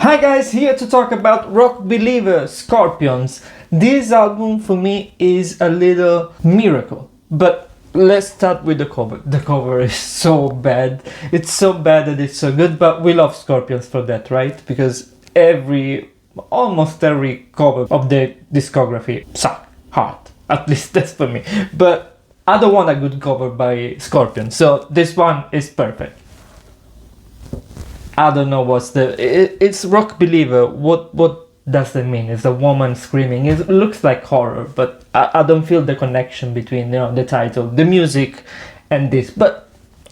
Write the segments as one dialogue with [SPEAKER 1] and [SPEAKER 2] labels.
[SPEAKER 1] Hi guys, here to talk about Rock Believer Scorpions. This album for me is a little miracle, but let's start with the cover. The cover is so bad. It's so bad that it's so good, but we love Scorpions for that, right? Because almost every cover of the discography suck hard. At least that's for me. But I don't want a good cover by Scorpions, so this one is perfect. I don't know it's Rock Believer. What does that mean? It's a woman screaming. It looks like horror, but I don't feel the connection between the title, the music, and this. But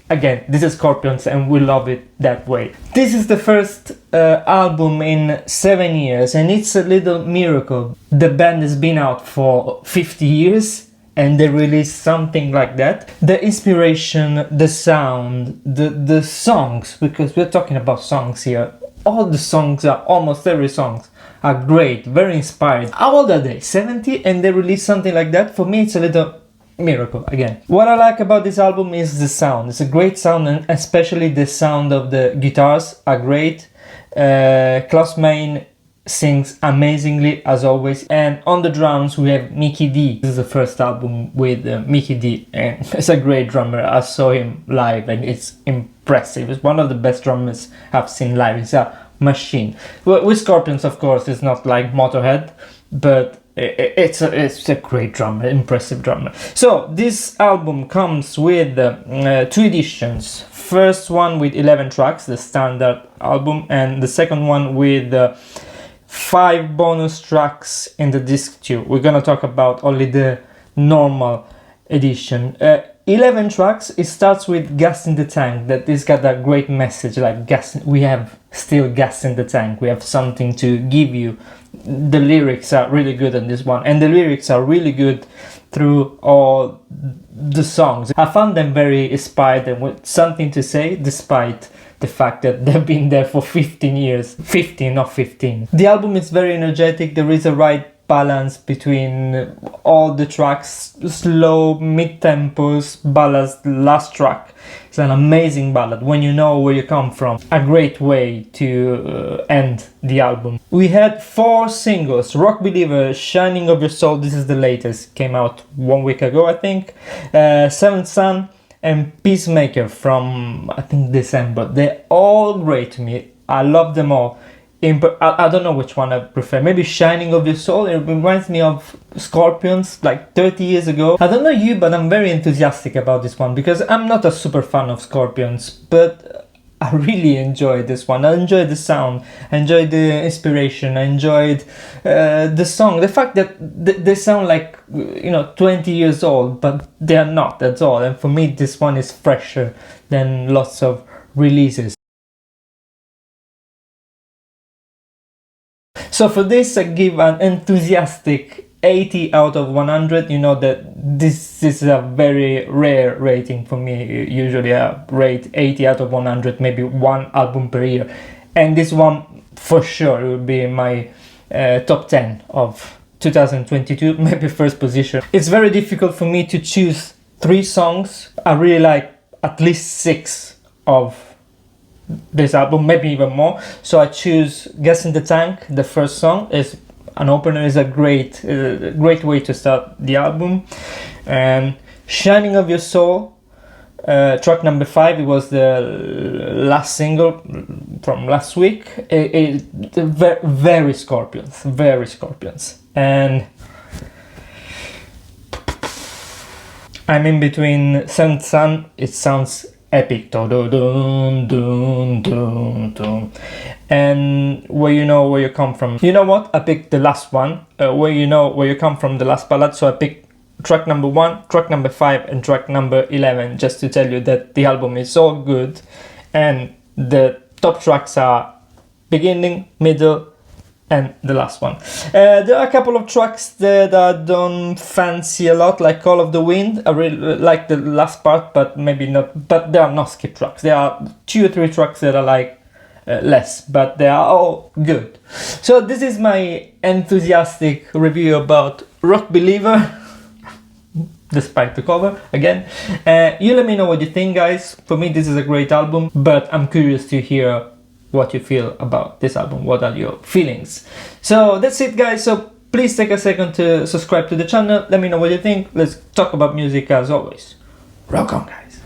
[SPEAKER 1] again, this is Scorpions, and we love it that way. This is the first album in 7 years, and it's a little miracle. The band has been out for 50 years. And they release something like that. The inspiration, the sound, the songs, because we're talking about songs here. Almost every songs are great, very inspired. How old are they? 70? And they release something like that? For me, it's a little miracle again. What I like about this album is the sound. It's a great sound, and especially the sound of the guitars are great. Klaus Meine sings amazingly as always, and on the drums we have Mikkey D. This is the first album with Mikkey D, and it's a great drummer. I saw him live and it's impressive. It's one of the best drummers I've seen live. It's a machine. With Scorpions, of course, it's not like Motorhead, but it's a great drummer, impressive drummer. So this album comes with 2 editions. First one with 11 tracks, the standard album, and the second one with 5 bonus tracks in the disc 2. We're gonna talk about only the normal edition. 11 tracks. It starts with Gas in the Tank. That this got a great message, like gas. We have still gas in the tank. We have something to give you. The lyrics are really good on this one, and the lyrics are really good through all the songs. I found them very inspired and with something to say, despite the fact that they've been there for 15 years. 15, not 15. The album is very energetic. There is a right balance between all the tracks. Slow, mid-tempos, ballads. Last track is an amazing ballad, When You Know Where You Come From. A great way to end the album. We had 4 singles. Rock Believer, Shining of Your Soul. This is the latest. Came out 1 week ago, I think. Seventh Son and Peacemaker from, I think, December. They're all great to me. I love them all. I don't know which one I prefer. Maybe Shining of Your Soul. It reminds me of Scorpions like 30 years ago. I don't know you, but I'm very enthusiastic about this one because I'm not a super fan of Scorpions, but I really enjoyed this one. I enjoyed the sound, I enjoyed the inspiration, I enjoyed the song. The fact that they sound like 20 years old, but they are not, that's all. And for me, this one is fresher than lots of releases. So for this, I give an enthusiastic 80 out of 100. You know that this is a very rare rating for me. Usually I rate 80 out of 100, maybe 1 album per year. And this one for sure will be in my top 10 of 2022, maybe first position. It's very difficult for me to choose 3 songs. I really like at least 6 of this album, maybe even more. So I choose Gas in the Tank. The first song is an opener, is a great way to start the album. And Shining of Your Soul, track number 5. It was the last single from last week. Very Scorpions. And I'm in between Seventh Son. It sounds epic, and Where You Know Where You Come From. You know what? I picked the last one, Where You Know Where You Come From, the last ballad. So I picked track number 1, track number 5, and track number 11, just to tell you that the album is so good, and the top tracks are beginning, middle, and the last one. There are a couple of tracks that I don't fancy a lot, like Call of the Wind. I really like the last part, but maybe not. But there are no skip tracks. There are 2 or 3 tracks that I like less, but they are all good. So this is my enthusiastic review about Rock Believer, despite the cover again. You let me know what you think, guys. For me, this is a great album, but I'm curious to hear what you feel about this album. What are your feelings? So that's it, guys. So please take a second to subscribe to the channel. Let me know what you think. Let's talk about music as always. Rock on, guys.